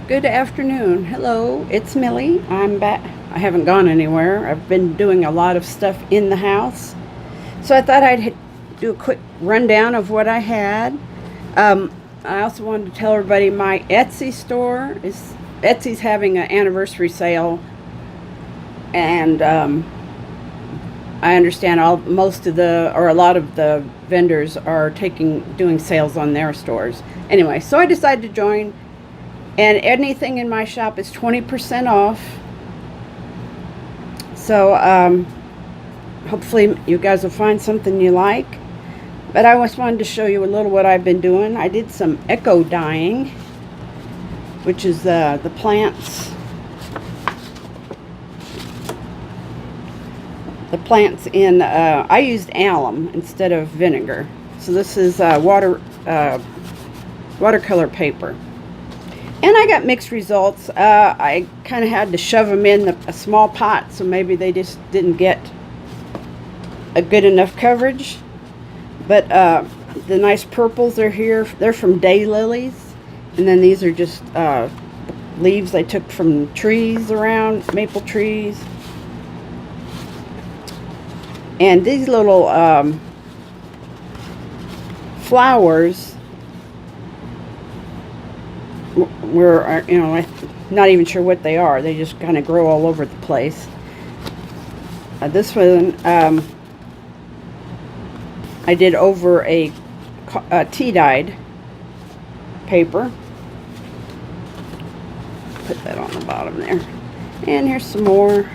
Good afternoon. Hello, it's Millie. I'm back. I haven't gone anywhere. I've been doing a lot of stuff in the house. So I thought I'd do a quick rundown of what I had. Um, I also wanted to tell everybody my Etsy store is Etsy's having an anniversary sale, and I understand most of the or a lot of the vendors are doing sales on their stores. Anyway, so I decided to join, and anything in my shop is 20% off. So hopefully you guys will find something you like. But I just wanted to show you a little what I've been doing. I did some eco dyeing, which is the plants. The plants in, I used alum instead of vinegar. So this is watercolor paper. And I got mixed results. I kind of had to shove them in a small pot, so maybe they just didn't get a good enough coverage. But the nice purples are here. They're from daylilies. And then these are just leaves I took from trees around, maple trees. And these little flowers were, I'm not even sure what they are. They just kind of grow all over the place. This one I did over a tea-dyed paper. Put that on the bottom there. And here's some more.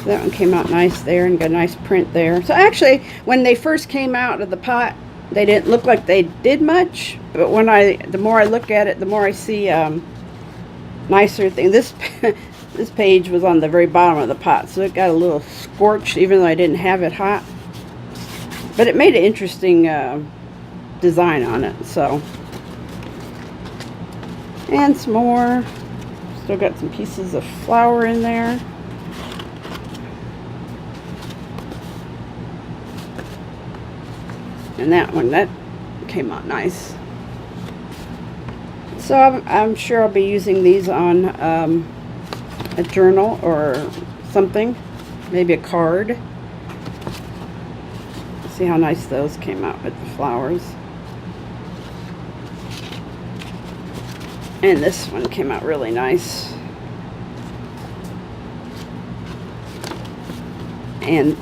That one came out nice there and got a nice print there. So actually, when they first came out of the pot, they didn't look like they did much. But the more I look at it, the more I see nicer things. This page was on the very bottom of the pot, so it got a little scorched, even though I didn't have it hot. But it made an interesting design on it. So, and some more. Still got some pieces of flour in there. And that came out nice. So I'm sure I'll be using these on a journal or something, maybe a card. See how nice those came out with the flowers. And this one came out really nice. And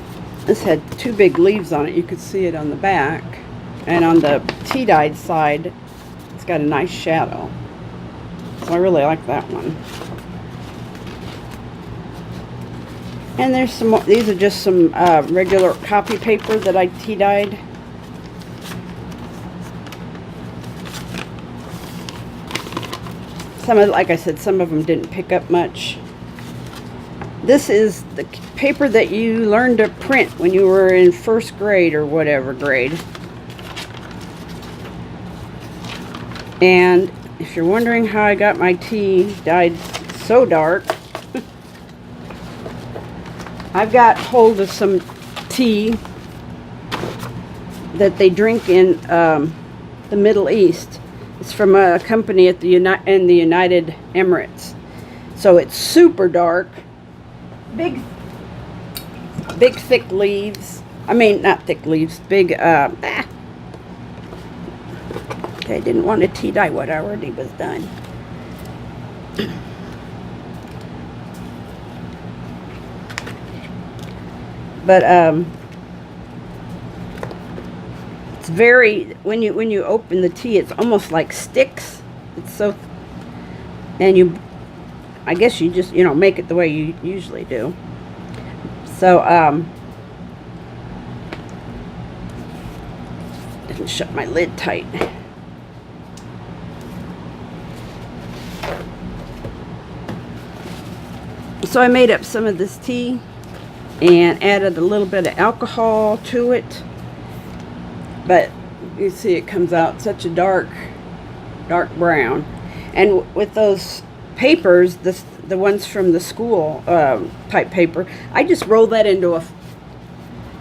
this had two big leaves on it. You could see it on the back. And on the tea-dyed side, it's got a nice shadow. So I really like that one. And there's some more. These are just some regular copy paper that I tea-dyed. Like I said, some of them didn't pick up much. This is the paper that you learned to print when you were in first grade or whatever grade. And if you're wondering how I got my tea dyed so dark, I've got hold of some tea that they drink in the Middle East. It's from a company in the United Emirates. So it's super dark. Big thick leaves. I mean, not thick leaves, big, okay, I didn't want to tea dye what already was done. But, it's very, when you open the tea, it's almost like sticks. It's so, and I guess you just, make it the way you usually do. So, didn't shut my lid tight. So I made up some of this tea and added a little bit of alcohol to it. But you see it comes out such a dark brown. And with those papers, the ones from the school type paper, I just rolled that into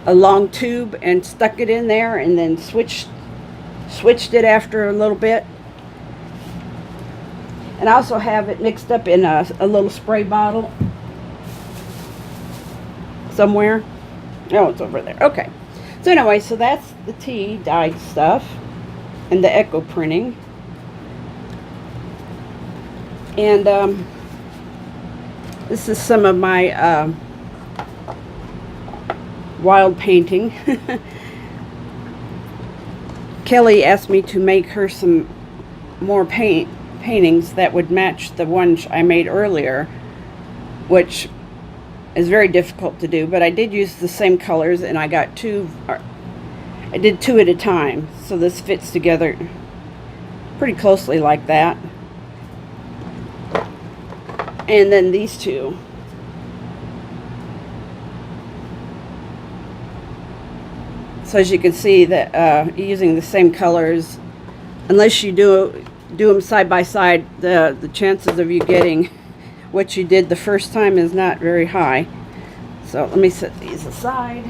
a long tube and stuck it in there, and then switched it after a little bit. And I also have it mixed up in a little spray bottle somewhere. Oh, it's over there. Okay. So anyway, so that's the tea dyed stuff and the echo printing. And this is some of my wild painting. Kelly asked me to make her some more paintings that would match the one I made earlier, which is very difficult to do, but I did use the same colors, and I got I did two at a time, so this fits together pretty closely like that. And then these two. So as you can see that using the same colors, unless you do them side by side, the chances of you getting what you did the first time is not very high. So let me set these aside.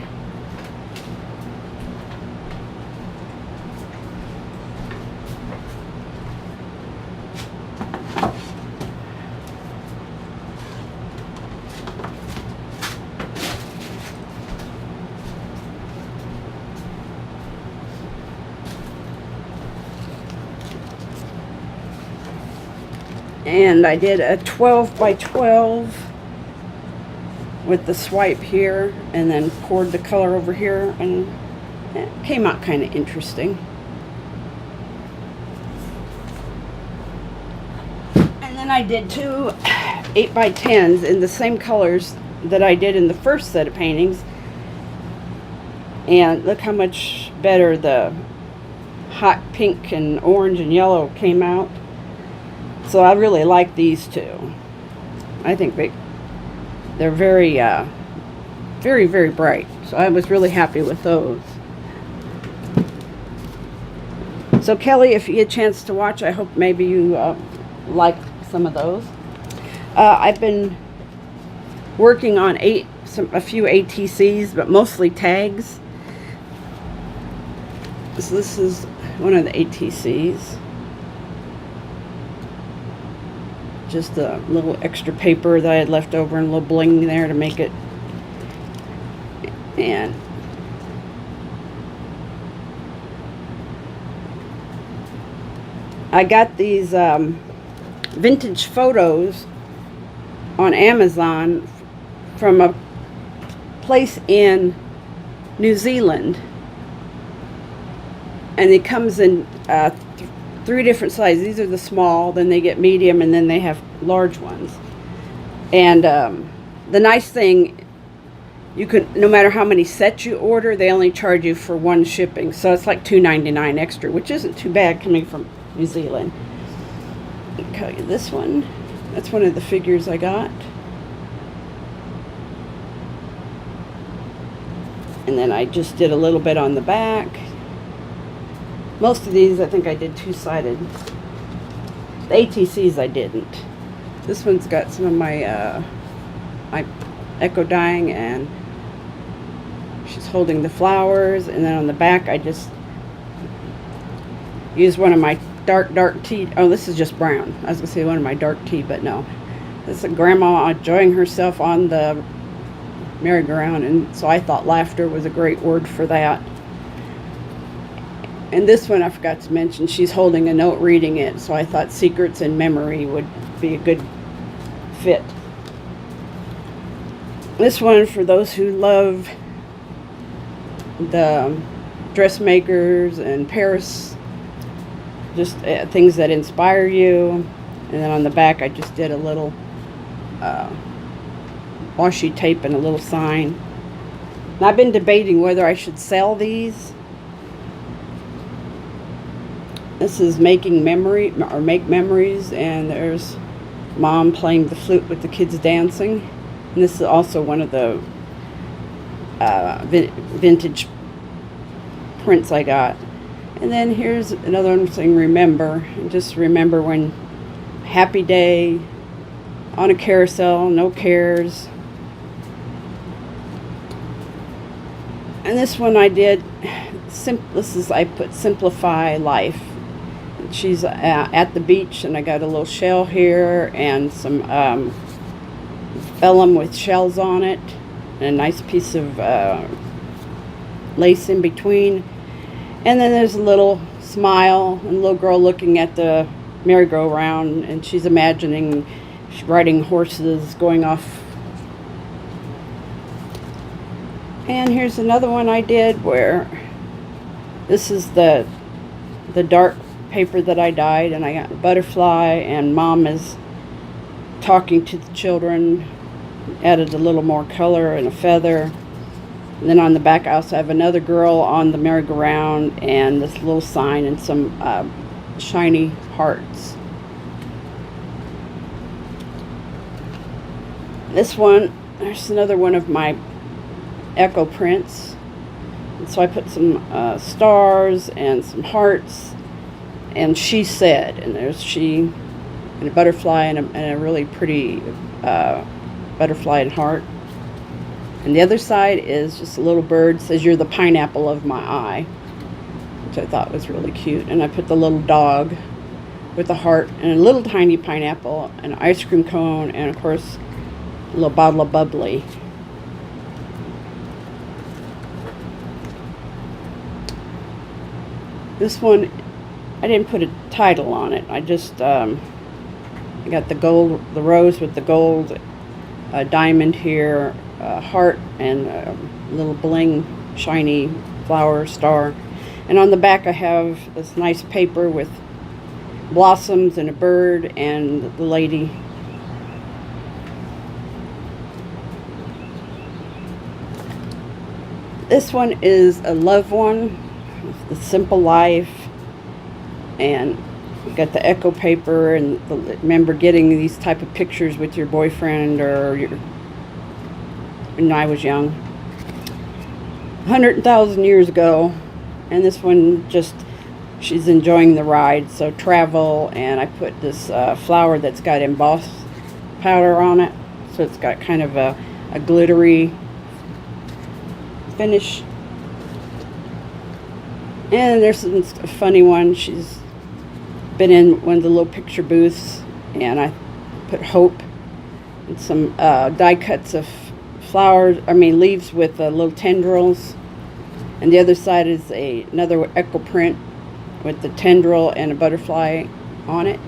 And I did a 12 by 12 with the swipe here, and then poured the color over here, and it came out kind of interesting. And then I did two 8 by 10s in the same colors that I did in the first set of paintings, and look how much better the hot pink and orange and yellow came out. So I really like these two. I think they're very, very, very bright. So I was really happy with those. So Kelly, if you get a chance to watch, I hope maybe you like some of those. I've been working on a few ATCs, but mostly tags. So this is one of the ATCs. Just a little extra paper that I had left over and a little bling there to make it. And I got these vintage photos on Amazon from a place in New Zealand, and it comes in three different sizes. These are the small, then they get medium, and then they have large ones. And the nice thing, you can, no matter how many sets you order, they only charge you for one shipping. So it's like $2.99 extra, which isn't too bad coming from New Zealand. I'll tell you this one. That's one of the figures I got. And then I just did a little bit on the back. Most of these, I think I did two-sided. The ATCs I didn't. This one's got some of my my echo dyeing, and she's holding the flowers. And then on the back, I just used one of my dark tea. Oh, this is just brown. I was gonna say one of my dark tea, but no. This is a grandma enjoying herself on the merry-go-round, and so I thought laughter was a great word for that. And this one I forgot to mention, she's holding a note reading it, so I thought secrets and memory would be a good fit. This one for those who love the dressmakers and Paris, just things that inspire you. And then on the back I just did a little washi tape and a little sign. And I've been debating whether I should sell these. This is making memory, or make memories, and there's mom playing the flute with the kids dancing. And this is also one of the vintage prints I got. And then here's another one saying remember. And just remember when happy day, on a carousel, no cares. And this one I did, I put simplify life. she's at the beach, and I got a little shell here and some vellum with shells on it, and a nice piece of lace in between. And then there's a little smile and a little girl looking at the merry-go-round, and she's imagining she's riding horses going off. And here's another one I did where this is the dark paper that I dyed, and I got a butterfly, and mom is talking to the children, added a little more color and a feather. And then on the back I also have another girl on the merry-go-round and this little sign and some shiny hearts. This one, there's another one of my echo prints. And so I put some stars and some hearts, and she said, and there's she and a butterfly and a really pretty butterfly and heart. And the other side is just a little bird, says, "You're the pineapple of my eye," which I thought was really cute. And I put the little dog with a heart and a little tiny pineapple and an ice cream cone, and of course a little bottle of bubbly. This one, I didn't put a title on it. I just I got the rose with the gold diamond here, heart, and a little bling shiny flower star. And on the back I have this nice paper with blossoms and a bird and the lady. This one is a love one, the simple life, and got the echo paper, and remember getting these type of pictures with your boyfriend or when I was young, 100,000 years ago. And this one, just she's enjoying the ride, so travel. And I put this flower that's got embossed powder on it, so it's got kind of a glittery finish. And there's a funny one. She's been in one of the little picture booths, and I put hope and some die cuts of leaves with little tendrils. And the other side is another echo print with the tendril and a butterfly on it.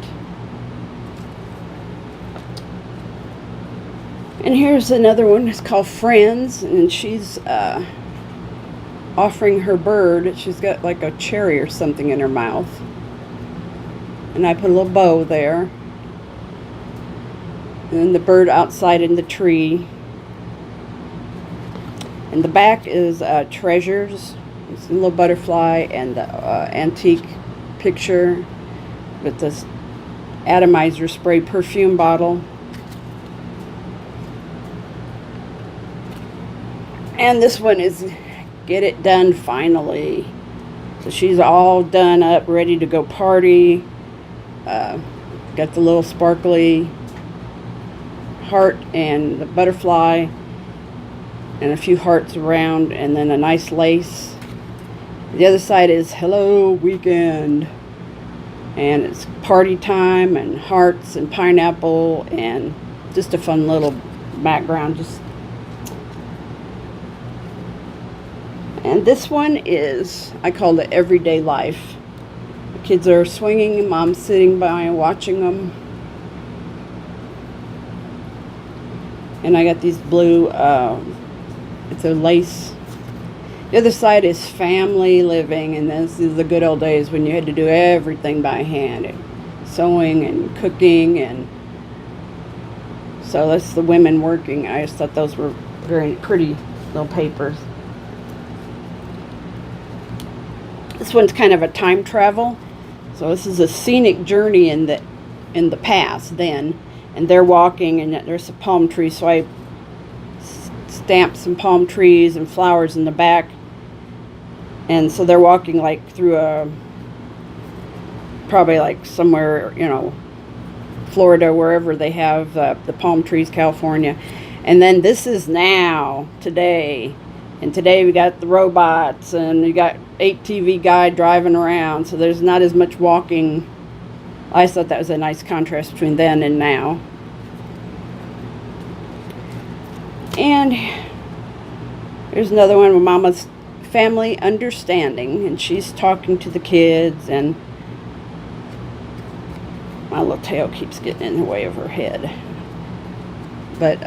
And here's another one. It's called Friends, and she's offering her bird. She's got like a cherry or something in her mouth. And I put a little bow there. And then the bird outside in the tree. And the back is treasures. It's a little butterfly and the antique picture with this atomizer spray perfume bottle. And this one is Get It Done Finally. So she's all done up, ready to go party. Got the little sparkly heart and the butterfly and a few hearts around, and then a nice lace. The other side is Hello Weekend, and it's party time and hearts and pineapple and just a fun little background. And this one is, I call it Everyday Life. The kids are swinging, mom's sitting by and watching them. And I got these blue, it's a lace. The other side is family living, and this is the good old days when you had to do everything by hand, and sewing and cooking, and so that's the women working. I just thought those were very pretty little papers. This one's kind of a time travel. So this is a scenic journey in the past then, and they're walking, and there's a palm tree, so I stamped some palm trees and flowers in the back. And so they're walking like through probably like somewhere, Florida, wherever they have the palm trees, California. And then this is now, today. And today we got the robots, and we got 8 TV guy driving around, so there's not as much walking I just thought that was a nice contrast between then and now. And here's another one with Mama's family understanding, and she's talking to the kids, and my little tail keeps getting in the way of her head. But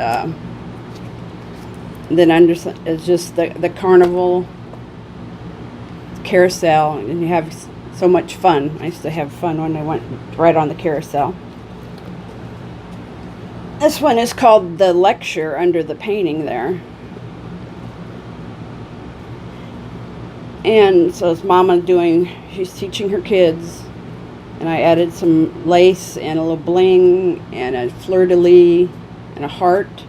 then it's just the carnival carousel, and you have so much fun. I used to have fun when I went right on the carousel. This one is called The Lecture under the painting there. And so it's Mama she's teaching her kids. And I added some lace and a little bling and a fleur-de-lis and a heart.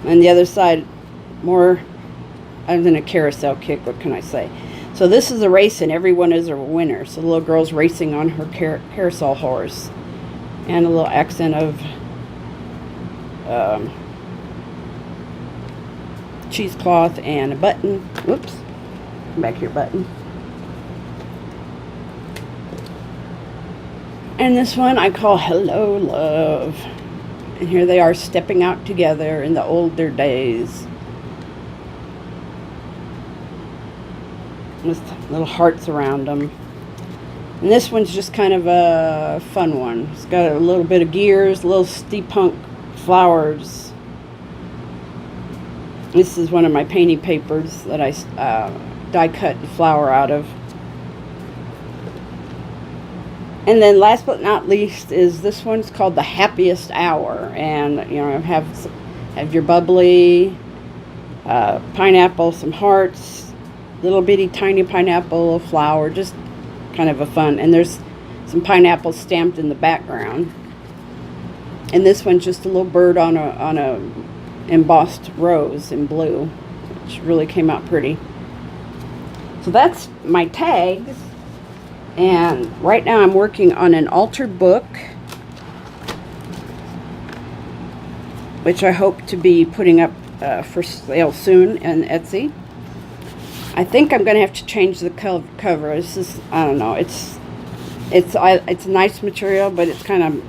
And the other side, I was in a carousel kick, what can I say? So this is a race and everyone is a winner. So the little girl's racing on her carousel horse. And a little accent of cheesecloth and a button. Whoops. Come back here, button. And this one I call Hello Love. And here they are stepping out together in the older days. With little hearts around them. And this one's just kind of a fun one. It's got a little bit of gears, little steampunk flowers. This is one of my painting papers that I die cut the flower out of. And then last but not least is this one's called The Happiest Hour. And, have your bubbly, pineapple, some hearts, little bitty tiny pineapple, a flower, just kind of a fun. And there's some pineapples stamped in the background. And this one's just a little bird on a embossed rose in blue, which really came out pretty. So that's my tags. And right now I'm working on an altar book, which I hope to be putting up for sale soon on Etsy. I think I'm going to have to change the cover. It's just, I don't know. It's nice material, but it's kind of,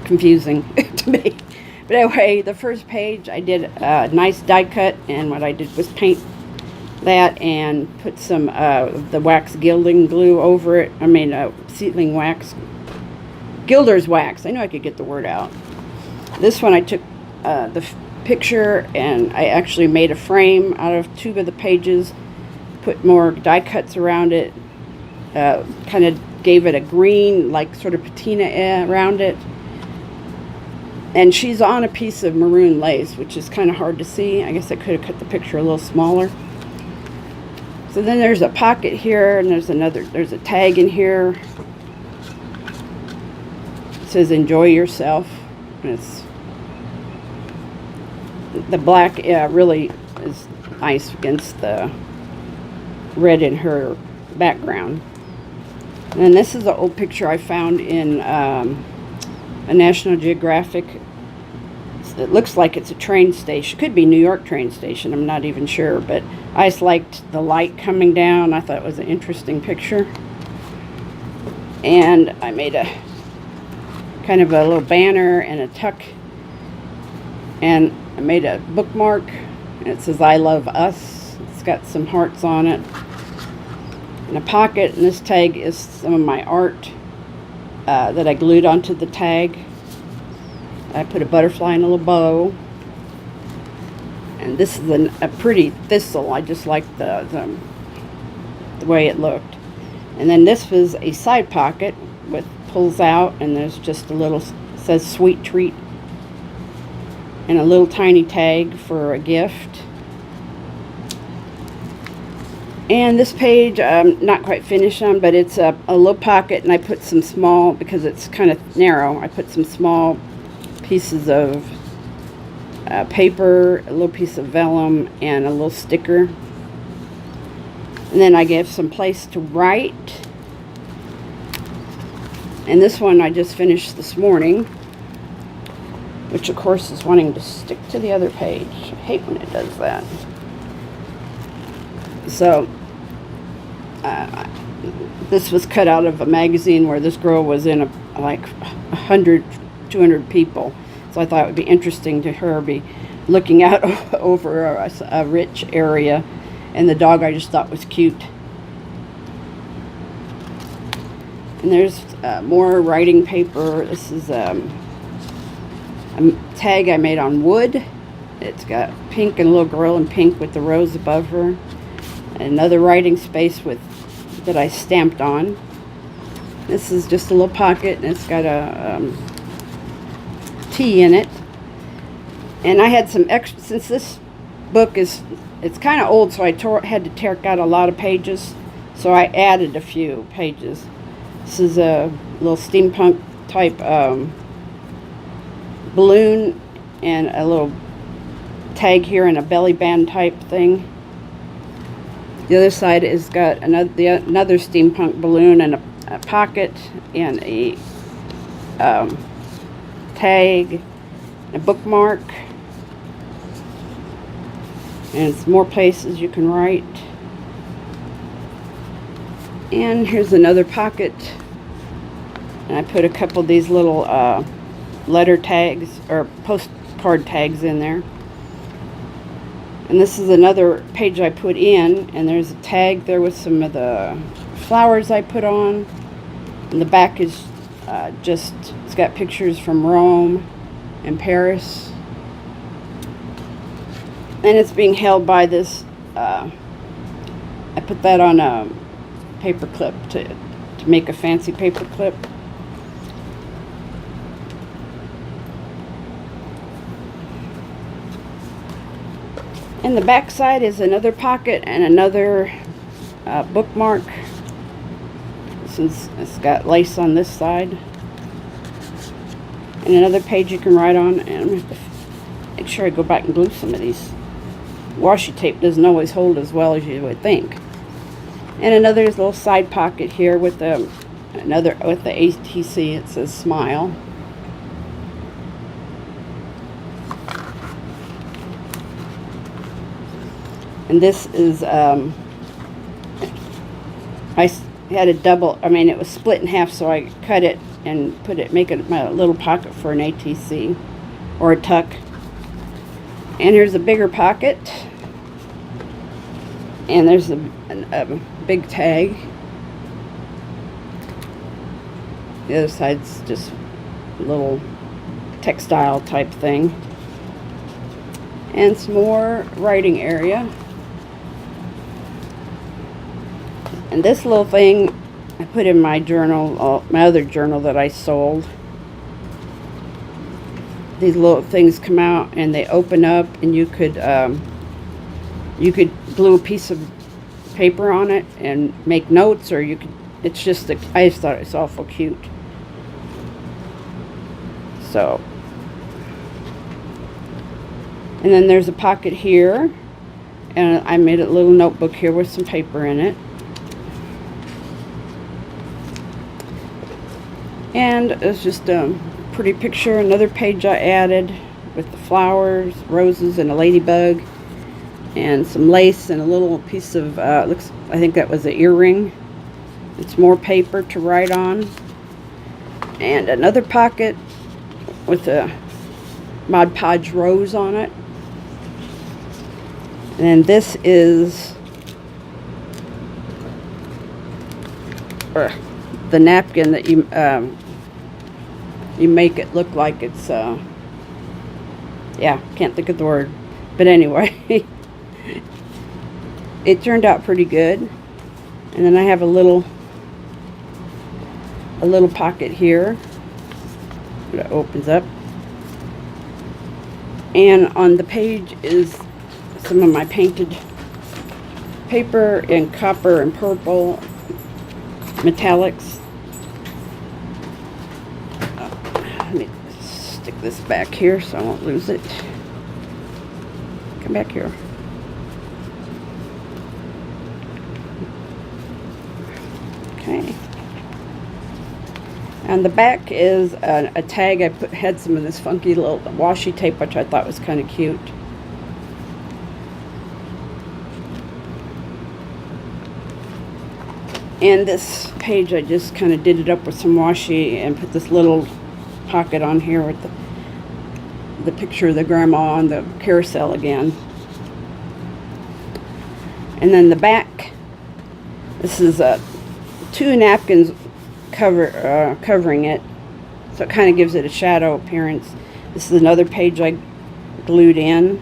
confusing to me. But anyway, the first page I did a nice die cut, and what I did was paint that and put some the wax gilding glue over it. Sealing wax, gilder's wax. I knew I could get the word out. This one I took the picture and I actually made a frame out of 2 of the pages, put more die cuts around it, kind of gave it a green, like sort of patina around it. And she's on a piece of maroon lace, which is kind of hard to see. I guess I could have cut the picture a little smaller. So then there's a pocket here, and there's a tag in here. It says enjoy yourself. And the black really is nice against the red in her background. And then this is an old picture I found in a National Geographic. It looks like it's a train station. Could be New York train station. I'm not even sure, but I just liked the light coming down. I thought it was an interesting picture. And I made a kind of a little banner and a tuck. And I made a bookmark. And it says I love us. It's got some hearts on it. And a pocket. And this tag is some of my art that I glued onto the tag. I put a butterfly and a little bow. And this is a pretty thistle. I just like the way it looked. And then this was a side pocket with pulls out, and there's just a little, says sweet treat. And a little tiny tag for a gift. And this page, I'm not quite finished on, but it's a little pocket, and I put some small, because it's kind of narrow, I put some small pieces of paper, a little piece of vellum, and a little sticker. And then I gave some place to write. And this one I just finished this morning, which of course is wanting to stick to the other page. I hate when it does that. So This was cut out of a magazine where this girl was in like 100, 200 people. So I thought it would be interesting to her be looking out over a rich area. And the dog I just thought was cute. And there's more writing paper. This is a tag I made on wood. It's got pink and a little girl in pink with the rose above her. Another writing space that I stamped on. This is just a little pocket, and it's got a tea in it. And I had some extra, since this book it's kind of old, so I had to tear out a lot of pages. So I added a few pages. This is a little steampunk type balloon and a little tag here and a belly band type thing. The other side has got another steampunk balloon and a pocket and a tag, a bookmark, and some more places you can write. And here's another pocket, and I put a couple of these little letter tags or postcard tags in there. And this is another page I put in, and there's a tag there with some of the flowers I put on. And the back is it's got pictures from Rome and Paris. And it's being held by this, I put that on a paper clip to make a fancy paper clip. And the back side is another pocket and another bookmark. Since it's got lace on this side. And another page you can write on. And I'm going to have to make sure I go back and glue some of these. Washi tape doesn't always hold as well as you would think. And another little side pocket here with the ATC. It says Smile. And this is I had it was split in half, so I cut it and make it my little pocket for an ATC or a tuck. And here's a bigger pocket, and there's a big tag. The other side's just a little textile type thing, and some more writing area. And this little thing I put in my journal, my other journal that I sold. These little things come out and they open up, and you could glue a piece of paper on it and make notes, or you could. It's just I just thought it was awful cute. So, and then there's a pocket here, and I made a little notebook here with some paper in it. And it's just a pretty picture. Another page I added with the flowers, roses, and a ladybug, and some lace, and a little piece of I think that was an earring. It's more paper to write on, and another pocket with a Mod Podge rose on it. And this is the napkin that you make it look like it's can't think of the word, but anyway, it turned out pretty good. And then I have a little pocket here that opens up, and on the page is some of my painted paper in copper and purple metallics. Let me stick this back here so I won't lose it. Come back here. Okay. And the back is a tag. I had some of this funky little washi tape, which I thought was kind of cute. And this page, I just kind of did it up with some washi and put this little pocket on here with the picture of the grandma on the carousel again. And then the back, this is 2 napkins covering it, so it kind of gives it a shadow appearance. This is another page I glued in.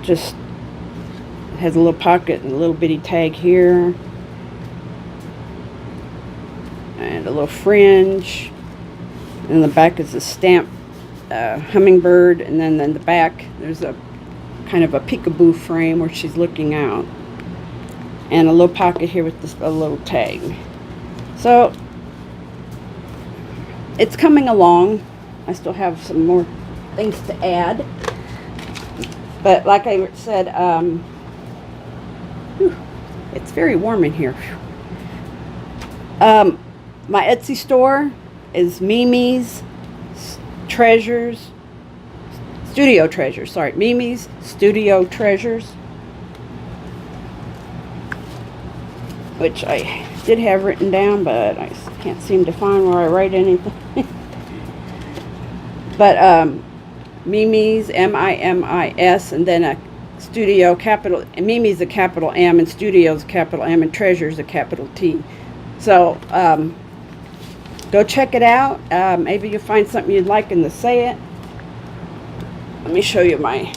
Just has a little pocket and a little bitty tag here, and a little fringe. And the back is a stamp hummingbird, and then in the back there's a kind of a peekaboo frame where she's looking out, and a little pocket here with this a little tag. So it's coming along. I still have some more things to add, but like I said, it's very warm in here. My Etsy store is Mimi's Treasures, Studio Treasures. Sorry, Mimi's Studio Treasures, which I did have written down, but I can't seem to find where I write anything. But Mimi's, Mimis, and then a Studio, capital, Mimi's a capital M, and Studio's a capital M, and Treasure's a capital T. So go check it out. Maybe you'll find something you'd like in the Say It. Let me show you my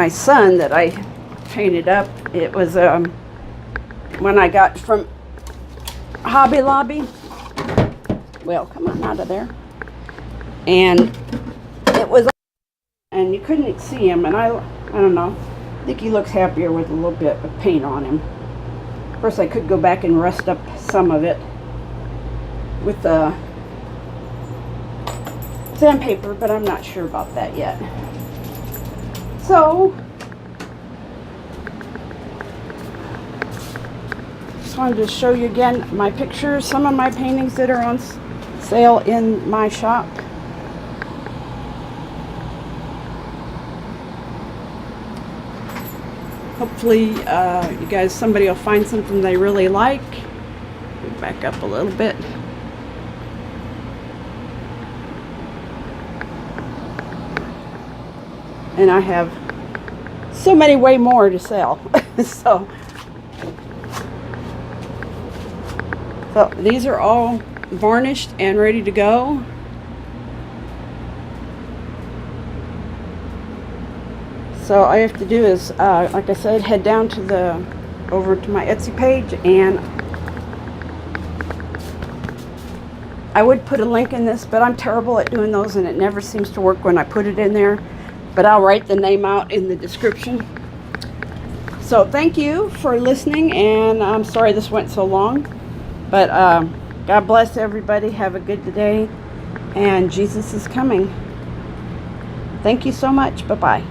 sun that I painted up. It was one I got from Hobby Lobby. Well, come on out of there. And it was, and you couldn't see him, and I don't know. I think he looks happier with a little bit of paint on him. Of course, I could go back and rust up some of it with the sandpaper, but I'm not sure about that yet. So, just wanted to show you again my pictures, some of my paintings that are on sale in my shop. Hopefully, you guys, somebody will find something they really like. Back up a little bit. And I have so many way more to sell. So these are all varnished and ready to go. So all I have to do is, like I said, head down to over to my Etsy page, and I would put a link in this, but I'm terrible at doing those, and it never seems to work when I put it in there. But I'll write the name out in the description. So thank you for listening, and I'm sorry this went so long, but God bless everybody. Have a good day, and Jesus is coming. Thank you so much. Bye-bye.